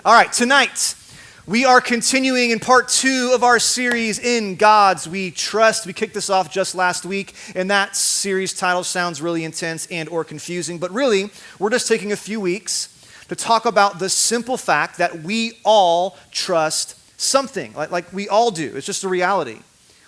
All right, tonight we are continuing in part 2 of our series, In God's We Trust. We kicked this off just last week, and that series title sounds really intense and or confusing, but really, we're just taking a few weeks to talk about the simple fact that we all trust something, like we all do. It's just a reality.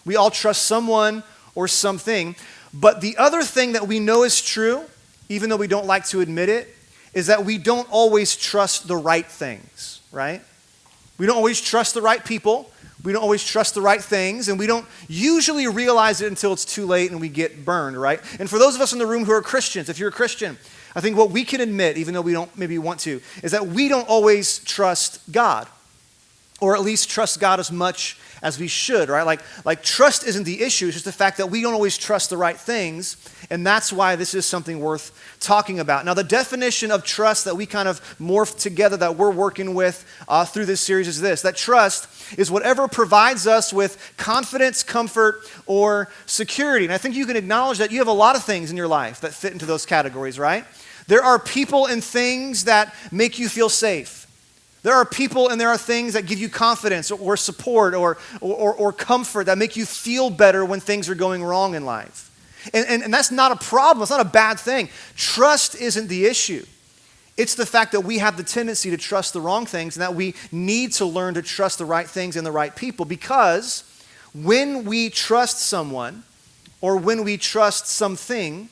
We all trust someone or something, but the other thing that we know is true, even though we don't like to admit it, is that we don't always trust the right things, right? We don't always trust the right people. We don't always trust the right things, and we don't usually realize it until it's too late and we get burned, right? And for those of us in the room who are Christians, if you're a Christian, I think what we can admit, even though we don't maybe want to, is that we don't always trust God, or at least trust God as much as we should, right? Like trust isn't the issue, it's just the fact that we don't always trust the right things, and that's why this is something worth talking about. Now, the definition of trust that we kind of morphed together, that we're working with through this series is this, that trust is whatever provides us with confidence, comfort, or security. And I think you can acknowledge that you have a lot of things in your life that fit into those categories, right? There are people and things that make you feel safe. There are people and there are things that give you confidence or support or comfort that make you feel better when things are going wrong in life. And that's not a problem. It's not a bad thing. Trust isn't the issue. It's the fact that we have the tendency to trust the wrong things and that we need to learn to trust the right things and the right people, because when we trust someone or when we trust something,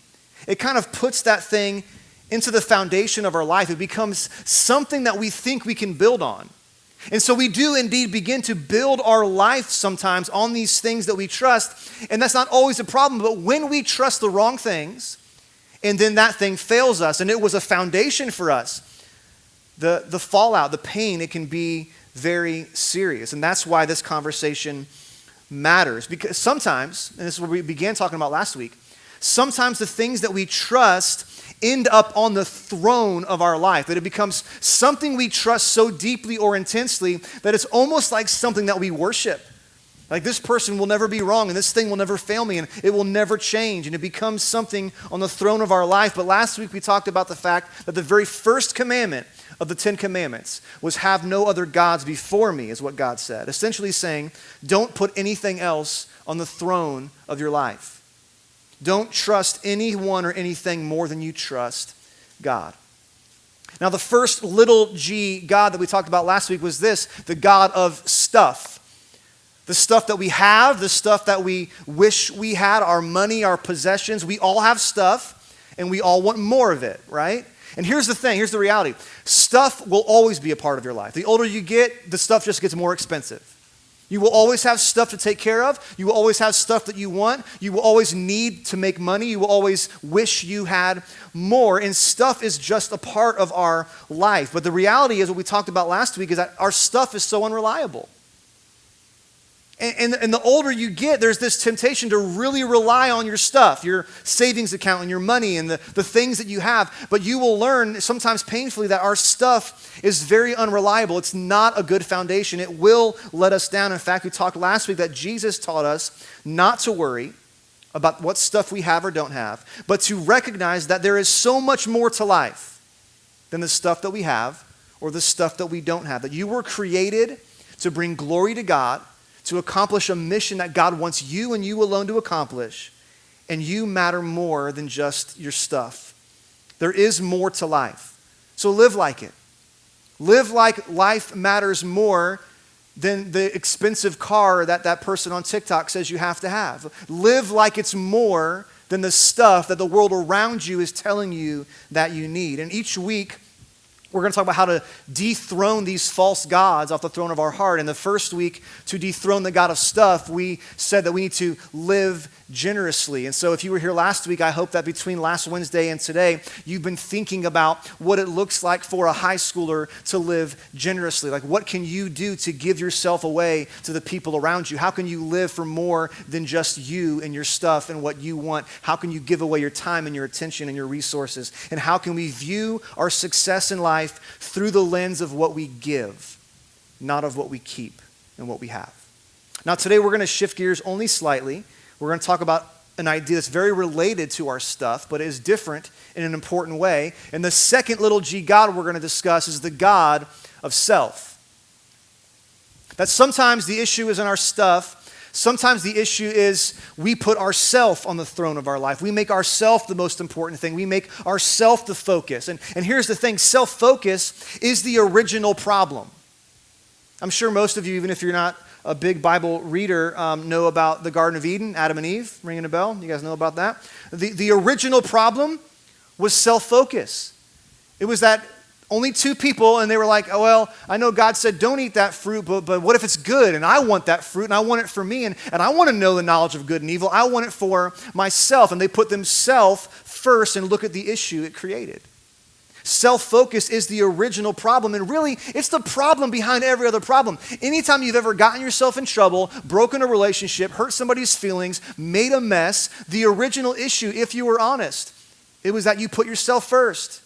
it kind of puts that thing into the foundation of our life. It becomes something that we think we can build on. And so we do indeed begin to build our life sometimes on these things that we trust, and that's not always a problem, but when we trust the wrong things, and then that thing fails us, and it was a foundation for us, the fallout, the pain, it can be very serious. And that's why this conversation matters, because sometimes, and this is what we began talking about last week, sometimes the things that we trust end up on the throne of our life, that it becomes something we trust so deeply or intensely that it's almost like something that we worship. Like, this person will never be wrong, and this thing will never fail me, and it will never change, and it becomes something on the throne of our life. But last week we talked about the fact that the very first commandment of the 10 Commandments was have no other gods before me, is what God said. Essentially saying, don't put anything else on the throne of your life. Don't trust anyone or anything more than you trust God. Now, the first little g God that we talked about last week was this, the God of stuff. The stuff that we have, the stuff that we wish we had, our money, our possessions. We all have stuff, and we all want more of it, right? And here's the thing, here's the reality. Stuff will always be a part of your life. The older you get, the stuff just gets more expensive. You will always have stuff to take care of. You will always have stuff that you want. You will always need to make money. You will always wish you had more. And stuff is just a part of our life. But the reality is, what we talked about last week, is that our stuff is so unreliable. And the older you get, there's this temptation to really rely on your stuff, your savings account and your money and the things that you have. But you will learn, sometimes painfully, that our stuff is very unreliable. It's not a good foundation. It will let us down. In fact, we talked last week that Jesus taught us not to worry about what stuff we have or don't have, but to recognize that there is so much more to life than the stuff that we have or the stuff that we don't have. That you were created to bring glory to God, to accomplish a mission that God wants you and you alone to accomplish, and you matter more than just your stuff. There is more to life. So live like it. Live like life matters more than the expensive car that person on TikTok says you have to have. Live like it's more than the stuff that the world around you is telling you that you need. And each week, we're going to talk about how to dethrone these false gods off the throne of our heart. And the first week, to dethrone the God of stuff, we said that we need to live generously. And so if you were here last week, I hope that between last Wednesday and today, you've been thinking about what it looks like for a high schooler to live generously. Like, what can you do to give yourself away to the people around you? How can you live for more than just you and your stuff and what you want? How can you give away your time and your attention and your resources? And how can we view our success in life through the lens of what we give, not of what we keep and what we have? Now, today we're going to shift gears only slightly. We're going to talk about an idea that's very related to our stuff, but is different in an important way. And the second little g God we're going to discuss is the God of self. That sometimes the issue isn't our stuff. Sometimes the issue is we put ourself on the throne of our life. We make ourself the most important thing. We make ourself the focus. And here's the thing, self-focus is the original problem. I'm sure most of you, even if you're not a big Bible reader, know about the Garden of Eden, Adam and Eve, ringing a bell. You guys know about that? The original problem was self-focus. It was that only two people, and they were like, oh, well, I know God said don't eat that fruit, but what if it's good, and I want that fruit, and I want it for me, and I want to know the knowledge of good and evil. I want it for myself. And they put themselves first and look at the issue it created. Self-focus is the original problem, and really, it's the problem behind every other problem. Anytime you've ever gotten yourself in trouble, broken a relationship, hurt somebody's feelings, made a mess, the original issue, if you were honest, it was that you put yourself first.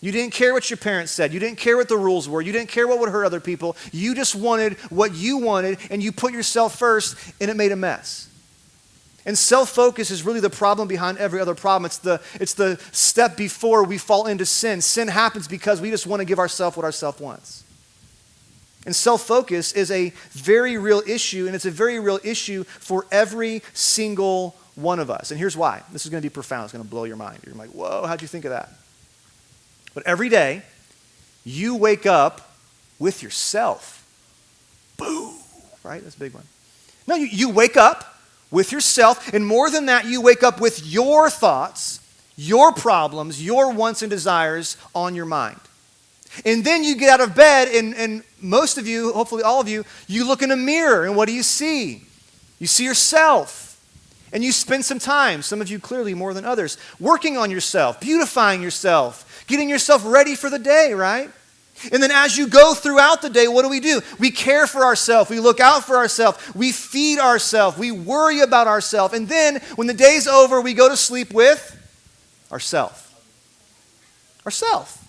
You didn't care what your parents said. You didn't care what the rules were. You didn't care what would hurt other people. You just wanted what you wanted, and you put yourself first, and it made a mess. And self-focus is really the problem behind every other problem. It's the step before we fall into sin. Sin happens because we just want to give ourselves what ourself wants. And self-focus is a very real issue, and it's a very real issue for every single one of us. And here's why. This is going to be profound. It's going to blow your mind. You're like, whoa, how'd you think of that? But every day, you wake up with yourself. Boo! Right? That's a big one. No, you wake up with yourself, and more than that, you wake up with your thoughts, your problems, your wants and desires on your mind. And then you get out of bed, and most of you, hopefully all of you, you look in a mirror, and what do you see? You see yourself. And you spend some time, some of you clearly more than others, working on yourself, beautifying yourself, getting yourself ready for the day, right? And then as you go throughout the day, what do? We care for ourselves. We look out for ourselves. We feed ourselves. We worry about ourselves. And then when the day's over, we go to sleep with ourself. Ourself.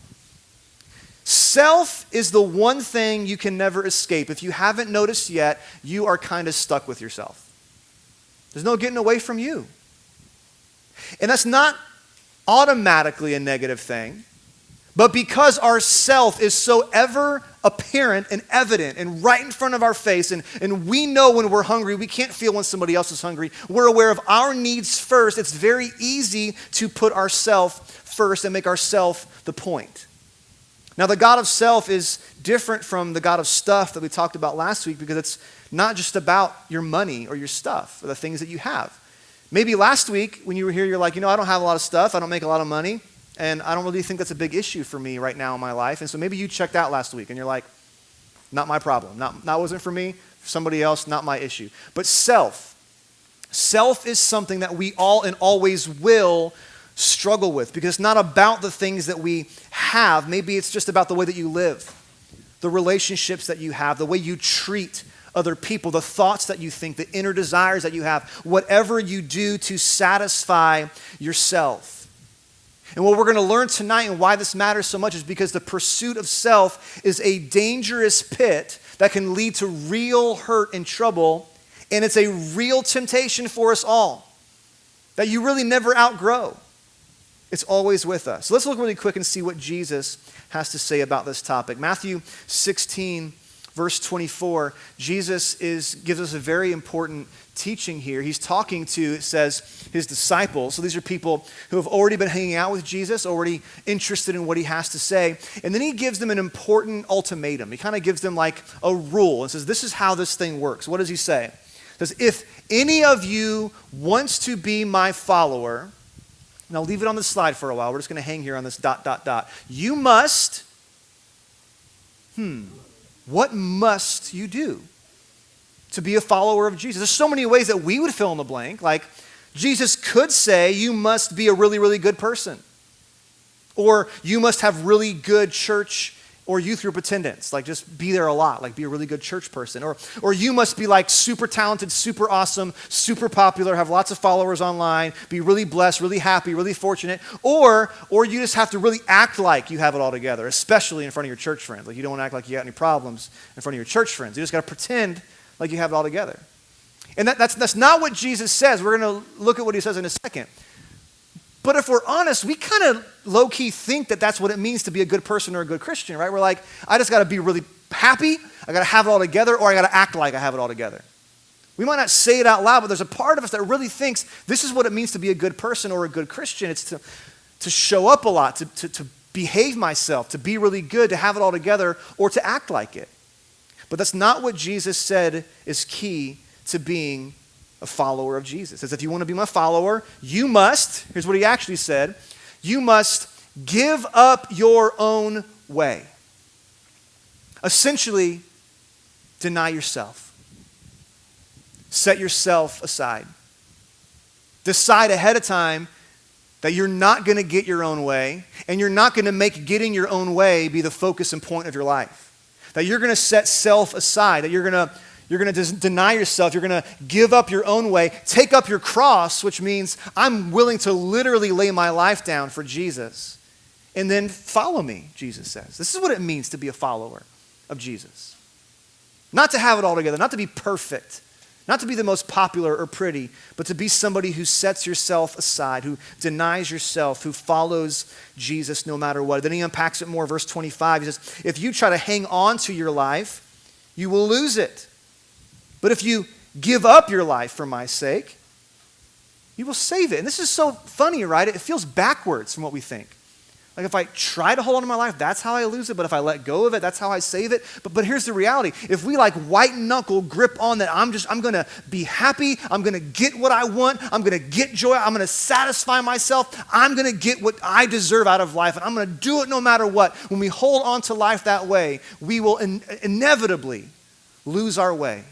Self is the one thing you can never escape. If you haven't noticed yet, you are kind of stuck with yourself. There's no getting away from you. And that's not automatically a negative thing, but because our self is so ever apparent and evident and right in front of our face, and we know when we're hungry, we can't feel when somebody else is hungry, we're aware of our needs first, it's very easy to put ourself first and make ourself the point. Now, the God of self is different from the God of stuff that we talked about last week because it's not just about your money or your stuff or the things that you have. Maybe last week when you were here, you're like, I don't have a lot of stuff, I don't make a lot of money, and I don't really think that's a big issue for me right now in my life. And so maybe you checked out last week and you're like, not my problem. Not wasn't for me, for somebody else, not my issue. But self is something that we all and always will struggle with because it's not about the things that we have. Maybe it's just about the way that you live, the relationships that you have, the way you treat other people, the thoughts that you think, the inner desires that you have, whatever you do to satisfy yourself. And what we're going to learn tonight and why this matters so much is because the pursuit of self is a dangerous pit that can lead to real hurt and trouble, and it's a real temptation for us all that you really never outgrow. It's always with us. So let's look really quick and see what Jesus has to say about this topic. Matthew 16, verse 24, Jesus gives us a very important teaching here. He's talking to, it says, his disciples. So these are people who have already been hanging out with Jesus, already interested in what he has to say. And then he gives them an important ultimatum. He kind of gives them like a rule and says, this is how this thing works. What does he say? He says, if any of you wants to be my follower, and I'll leave it on the slide for a while. We're just going to hang here on this ... You must, what must you do to be a follower of Jesus? There's so many ways that we would fill in the blank. Like, Jesus could say, you must be a really, really good person. Or you must have really good church or youth group attendance. Like, just be there a lot. Like, be a really good church person. Or you must be like super talented, super awesome, super popular, have lots of followers online, be really blessed, really happy, really fortunate. Or you just have to really act like you have it all together, especially in front of your church friends. Like, you don't want to act like you got any problems in front of your church friends. You just got to pretend like you have it all together. And that's not what Jesus says. We're going to look at what he says in a second. But if we're honest, we kind of low-key think that that's what it means to be a good person or a good Christian, right? We're like, I just got to be really happy, I got to have it all together, or I got to act like I have it all together. We might not say it out loud, but there's a part of us that really thinks this is what it means to be a good person or a good Christian. It's to show up a lot, to behave myself, to be really good, to have it all together, or to act like it. But that's not what Jesus said is key to being a follower of Jesus. It says, if you want to be my follower, you must, here's what he actually said, you must give up your own way. Essentially, deny yourself. Set yourself aside. Decide ahead of time that you're not going to get your own way, and you're not going to make getting your own way be the focus and point of your life. That you're going to set self aside, that you're going to deny yourself, you're going to give up your own way, take up your cross, which means I'm willing to literally lay my life down for Jesus, and then follow me, Jesus says. This is what it means to be a follower of Jesus. Not to have it all together, not to be perfect, not to be the most popular or pretty, but to be somebody who sets yourself aside, who denies yourself, who follows Jesus no matter what. Then he unpacks it more, verse 25. He says, if you try to hang on to your life, you will lose it. But if you give up your life for my sake, you will save it. And this is so funny, right? It feels backwards from what we think. Like if I try to hold on to my life, that's how I lose it. But if I let go of it, that's how I save it. But here's the reality. If we like white knuckle grip on that, I'm going to be happy. I'm going to get what I want. I'm going to get joy. I'm going to satisfy myself. I'm going to get what I deserve out of life. And I'm going to do it no matter what. When we hold on to life that way, we will inevitably lose our way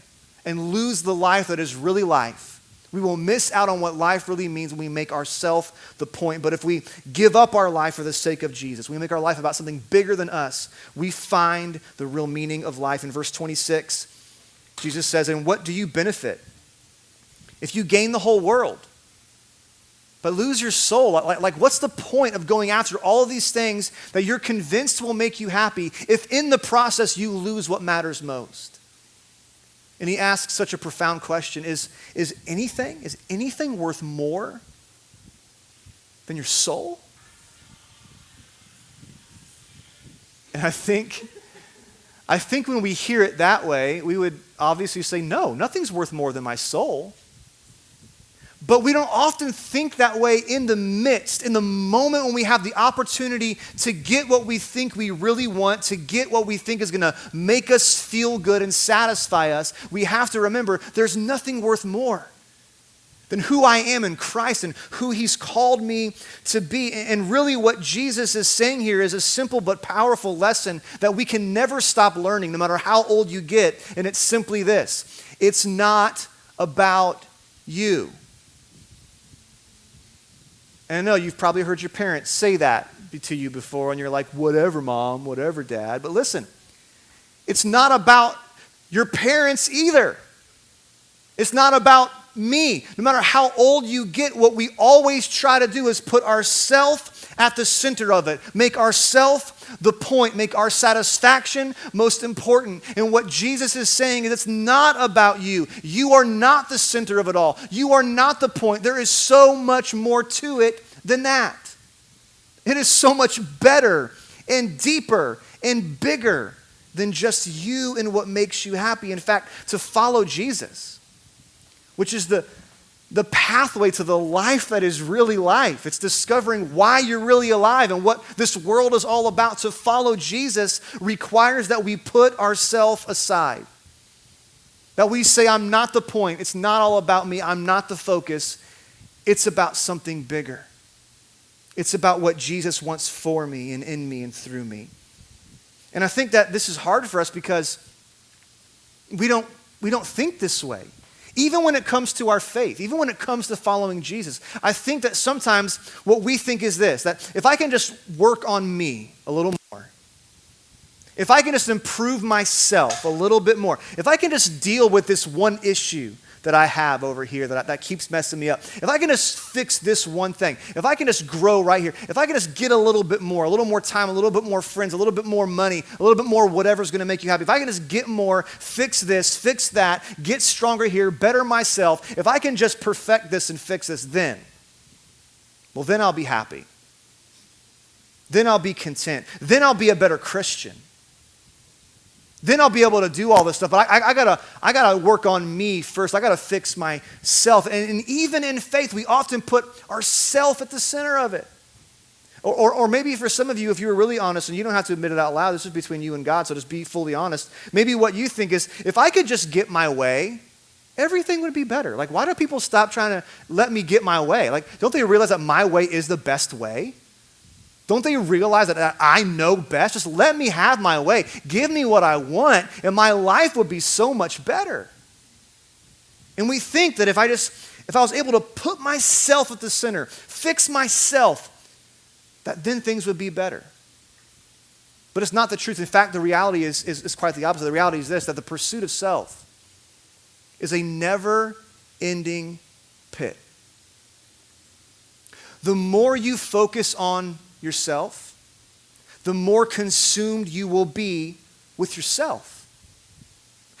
and lose the life that is really life. We will miss out on what life really means when we make ourselves the point. But if we give up our life for the sake of Jesus, we make our life about something bigger than us, we find the real meaning of life. In verse 26, Jesus says, and what do you benefit if you gain the whole world but lose your soul? Like what's the point of going after all of these things that you're convinced will make you happy if in the process you lose what matters most? And he asks such a profound question, is anything worth more than your soul? And I think when we hear it that way, we would obviously say, no, nothing's worth more than my soul. But we don't often think that way in the moment when we have the opportunity to get what we think we really want, to get what we think is going to make us feel good and satisfy us. We have to remember there's nothing worth more than who I am in Christ and who he's called me to be. And really what Jesus is saying here is a simple but powerful lesson that we can never stop learning no matter how old you get. And it's simply this: it's not about you. And I know you've probably heard your parents say that to you before, and you're like, whatever, mom, whatever, dad. But listen, it's not about your parents either. It's not about me. No matter how old you get, what we always try to do is put ourself at the center of it. Make ourself the point. Make our satisfaction most important. And what Jesus is saying is it's not about you. You are not the center of it all. You are not the point. There is so much more to it than that. It is so much better and deeper and bigger than just you and what makes you happy. In fact, to follow Jesus, which is the pathway to the life that is really life. It's discovering why you're really alive and what this world is all about. To follow Jesus requires that we put ourselves aside. That we say, I'm not the point. It's not all about me. I'm not the focus. It's about something bigger. It's about what Jesus wants for me and in me and through me. And I think that this is hard for us because we don't think this way. Even when it comes to our faith, even when it comes to following Jesus, I think that sometimes what we think is this, that if I can just work on me a little more, if I can just improve myself a little bit more, if I can just deal with this one issue that I have over here that keeps messing me up, if I can just fix this one thing, if I can just grow right here, if I can just get a little more time, a little bit more friends, a little bit more money, a little bit more whatever's going to make you happy, if I can just get more, fix this, fix that, get stronger here, better myself, if I can just perfect this and fix this, then I'll be happy. Then I'll be content. Then I'll be a better Christian. Then I'll be able to do all this stuff. But I gotta work on me first. I gotta fix myself. And even in faith, we often put ourself at the center of it. Or maybe for some of you, if you were really honest, and you don't have to admit it out loud, this is between you and God, so just be fully honest. Maybe what you think is, if I could just get my way, everything would be better. Like, why do people stop trying to let me get my way? Like, don't they realize that my way is the best way? Don't they realize that I know best? Just let me have my way. Give me what I want, and my life would be so much better. And we think that if I was able to put myself at the center, fix myself, that then things would be better. But it's not the truth. In fact, the reality is quite the opposite. The reality is this, that the pursuit of self is a never-ending pit. The more you focus on yourself, the more consumed you will be with yourself.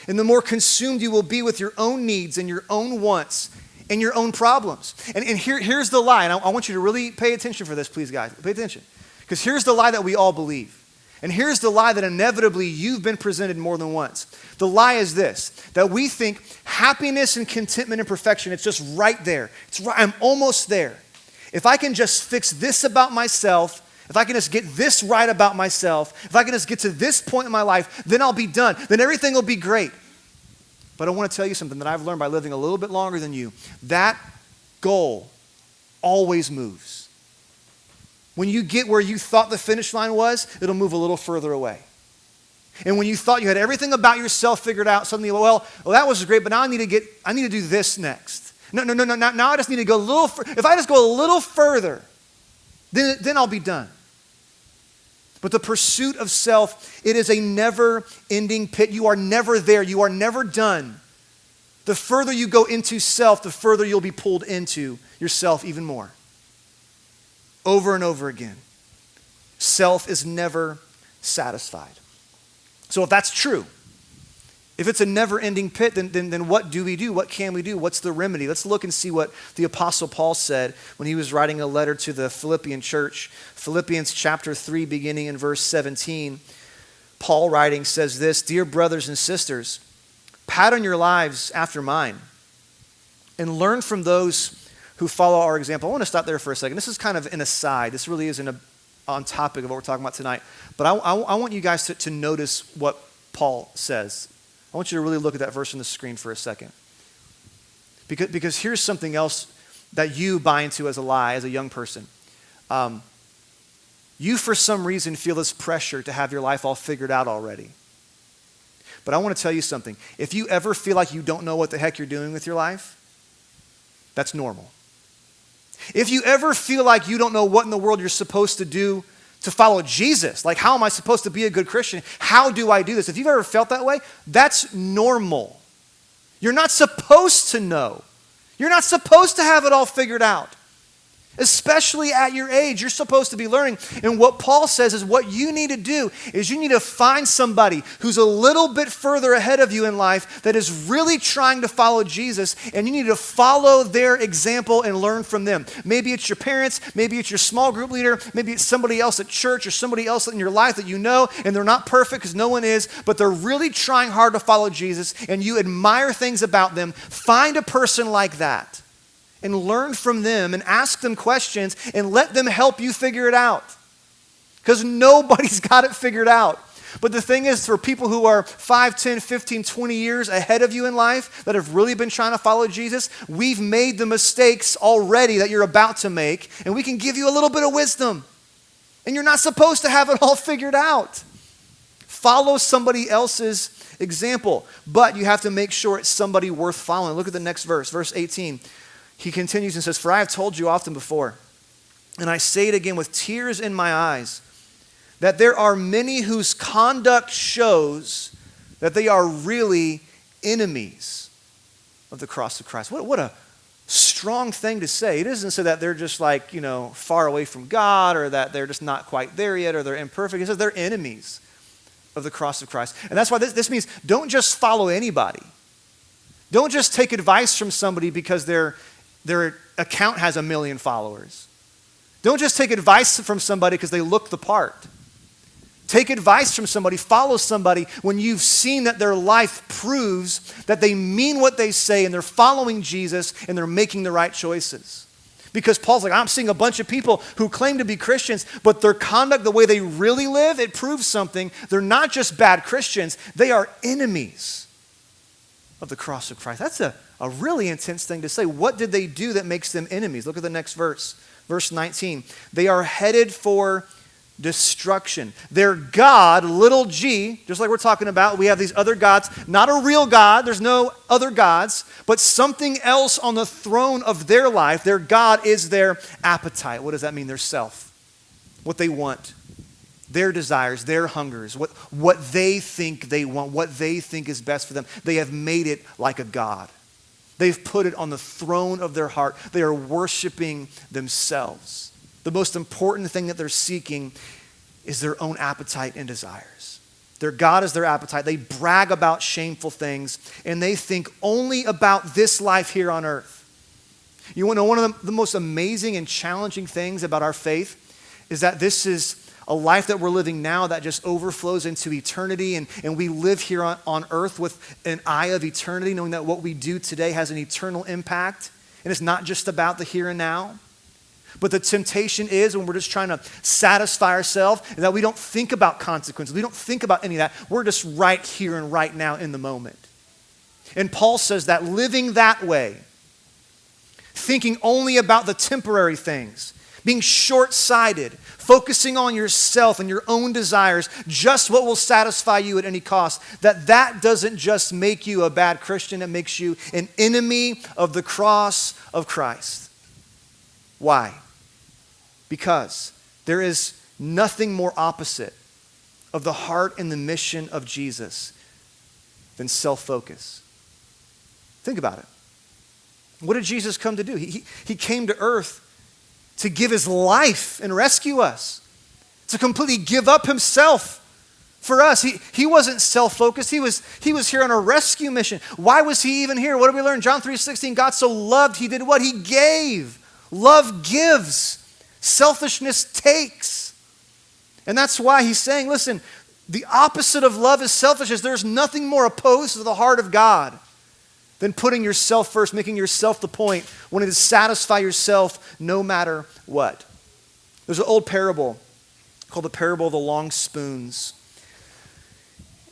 And the more consumed you will be with your own needs and your own wants and your own problems. And here's the lie, and I want you to really pay attention for this, please, guys. Pay attention. Because here's the lie that we all believe. And here's the lie that inevitably you've been presented more than once. The lie is this, that we think happiness and contentment and perfection, it's just right there. It's right, I'm almost there. If I can just fix this about myself, if I can just get this right about myself, if I can just get to this point in my life, then I'll be done. Then everything will be great. But I want to tell you something that I've learned by living a little bit longer than you. That goal always moves. When you get where you thought the finish line was, it'll move a little further away. And when you thought you had everything about yourself figured out, suddenly, well, that was great, but now I need to do this next. No. Now I just need to go a little if I just go a little further, then I'll be done. But the pursuit of self, it is a never-ending pit. You are never there. You are never done. The further you go into self, the further you'll be pulled into yourself even more. Over and over again. Self is never satisfied. So if that's true, if it's a never-ending pit, then what do we do? What can we do? What's the remedy? Let's look and see what the Apostle Paul said when he was writing a letter to the Philippian church. Philippians chapter 3, beginning in verse 17. Paul writing says this, "Dear brothers and sisters, pattern your lives after mine and learn from those who follow our example." I want to stop there for a second. This is kind of an aside. This really isn't on topic of what we're talking about tonight. But I want you guys to notice what Paul says. I want you to really look at that verse on the screen for a second. Because here's something else that you buy into as a lie as a young person. You, for some reason, feel this pressure to have your life all figured out already. But I want to tell you something. If you ever feel like you don't know what the heck you're doing with your life, that's normal. If you ever feel like you don't know what in the world you're supposed to do to follow Jesus, like how am I supposed to be a good Christian? How do I do this? If you've ever felt that way, that's normal. You're not supposed to know. You're not supposed to have it all figured out. Especially at your age, you're supposed to be learning. And what Paul says is what you need to do is you need to find somebody who's a little bit further ahead of you in life that is really trying to follow Jesus, and you need to follow their example and learn from them. Maybe it's your parents, maybe it's your small group leader, maybe it's somebody else at church or somebody else in your life that you know, and they're not perfect because no one is, but they're really trying hard to follow Jesus, and you admire things about them. Find a person like that and learn from them and ask them questions and let them help you figure it out. Because nobody's got it figured out. But the thing is, for people who are 5, 10, 15, 20 years ahead of you in life that have really been trying to follow Jesus, we've made the mistakes already that you're about to make, and we can give you a little bit of wisdom. And you're not supposed to have it all figured out. Follow somebody else's example, but you have to make sure it's somebody worth following. Look at the next verse, verse 18. He continues and says, "For I have told you often before, and I say it again with tears in my eyes, that there are many whose conduct shows that they are really enemies of the cross of Christ. What a strong thing to say. It isn't so that they're just like, far away from God, or that they're just not quite there yet, or they're imperfect. It says they're enemies of the cross of Christ. And that's why this means don't just follow anybody. Don't just take advice from somebody because their account has 1 million followers. Don't just take advice from somebody because they look the part. Take advice from somebody, follow somebody when you've seen that their life proves that they mean what they say and they're following Jesus and they're making the right choices. Because Paul's like, I'm seeing a bunch of people who claim to be Christians, but their conduct, the way they really live, it proves something. They're not just bad Christians, they are enemies of the cross of Christ. That's a really intense thing to say. What did they do that makes them enemies? Look at the next verse. Verse 19. They are headed for destruction. Their God, little g, just like we're talking about, we have these other gods, not a real God, there's no other gods, but something else on the throne of their life. Their God is their appetite. What does that mean? Their self. What they want. Their desires, their hungers, what they think they want, what they think is best for them. They have made it like a God. They've put it on the throne of their heart. They are worshiping themselves. The most important thing that they're seeking is their own appetite and desires. Their God is their appetite. They brag about shameful things, and they think only about this life here on earth. You want to know one of the most amazing and challenging things about our faith is that this is a life that we're living now that just overflows into eternity, and we live here on earth with an eye of eternity, knowing that what we do today has an eternal impact, and it's not just about the here and now. But the temptation is, when we're just trying to satisfy ourselves, that we don't think about consequences. We don't think about any of that. We're just right here and right now in the moment. And Paul says that living that way, thinking only about the temporary things, being short-sighted, focusing on yourself and your own desires, just what will satisfy you at any cost, that doesn't just make you a bad Christian, it makes you an enemy of the cross of Christ. Why? Because there is nothing more opposite of the heart and the mission of Jesus than self-focus. Think about it. What did Jesus come to do? He came to earth to give his life and rescue us, to completely give up himself for us. He wasn't self-focused. He was here on a rescue mission. Why was he even here? What did we learn? John 3:16, God so loved, he did what? He gave. Love gives. Selfishness takes. And that's why he's saying, listen, the opposite of love is selfishness. There's nothing more opposed to the heart of God than putting yourself first, making yourself the point, wanting to satisfy yourself no matter what. There's an old parable called the parable of the long spoons.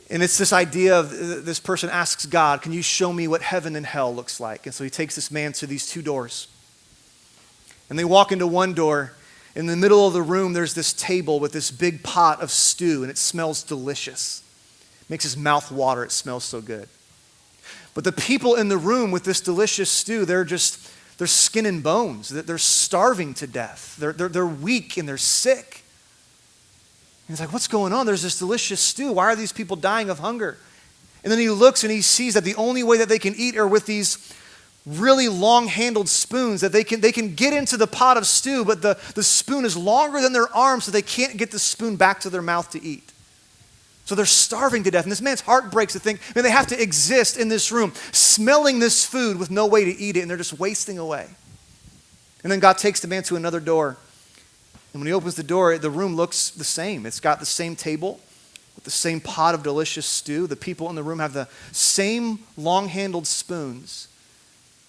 And it's this idea of this person asks God, can you show me what heaven and hell looks like? And so he takes this man to these two doors. And they walk into one door. In the middle of the room, there's this table with this big pot of stew, and it smells delicious. It makes his mouth water. It smells so good. But the people in the room with this delicious stew, they're skin and bones. They're starving to death. They're weak and they're sick. And he's like, what's going on? There's this delicious stew. Why are these people dying of hunger? And then he looks and he sees that the only way that they can eat are with these really long-handled spoons, that they can get into the pot of stew, but the spoon is longer than their arm, so they can't get the spoon back to their mouth to eat. So they're starving to death. And this man's heart breaks to think, man, they have to exist in this room, smelling this food with no way to eat it, and they're just wasting away. And then God takes the man to another door. And when he opens the door, the room looks the same. It's got the same table with the same pot of delicious stew. The people in the room have the same long-handled spoons,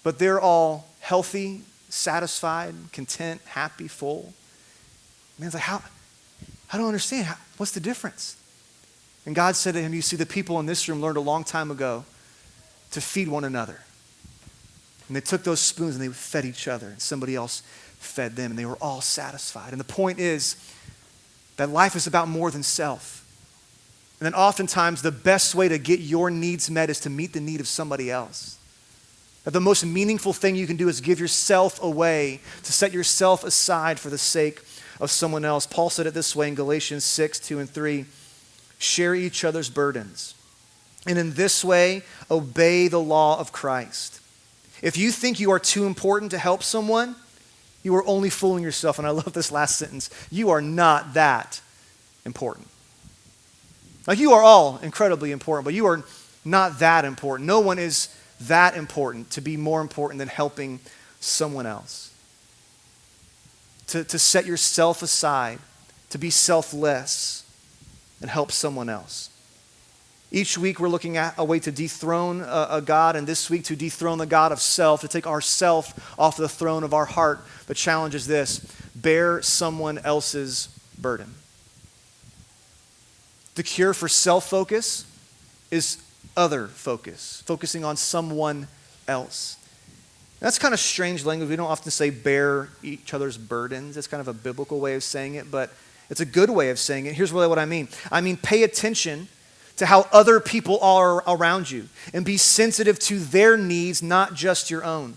but they're all healthy, satisfied, content, happy, full. Man's like, I don't understand. What's the difference? And God said to him, you see, the people in this room learned a long time ago to feed one another. And they took those spoons and they fed each other, and somebody else fed them, and they were all satisfied. And the point is that life is about more than self. And then oftentimes the best way to get your needs met is to meet the need of somebody else. That the most meaningful thing you can do is give yourself away, to set yourself aside for the sake of someone else. Paul said it this way in Galatians 6:2-3, share each other's burdens, and in this way obey the law of Christ. If you think you are too important to help someone, you are only fooling yourself. And I love this last sentence. You are not that important. Like, you are all incredibly important, but you are not that important. No one is that important to be more important than helping someone else. To set yourself aside, to be selfless, and help someone else. Each week we're looking at a way to dethrone a God, and this week to dethrone the God of self, to take ourself off the throne of our heart. The challenge is this: bear someone else's burden. The cure for self-focus is other focus, focusing on someone else. That's kind of strange language. We don't often say bear each other's burdens. It's kind of a biblical way of saying it, but it's a good way of saying it. Here's really what I mean. I mean, pay attention to how other people are around you and be sensitive to their needs, not just your own.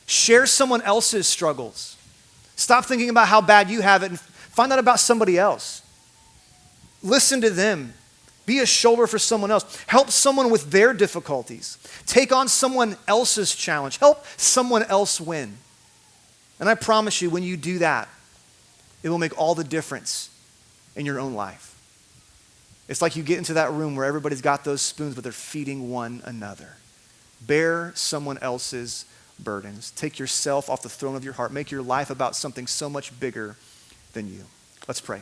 Share someone else's struggles. Stop thinking about how bad you have it and find out about somebody else. Listen to them. Be a shoulder for someone else. Help someone with their difficulties. Take on someone else's challenge. Help someone else win. And I promise you, when you do that, it will make all the difference in your own life. It's like you get into that room where everybody's got those spoons, but they're feeding one another. Bear someone else's burdens. Take yourself off the throne of your heart. Make your life about something so much bigger than you. Let's pray.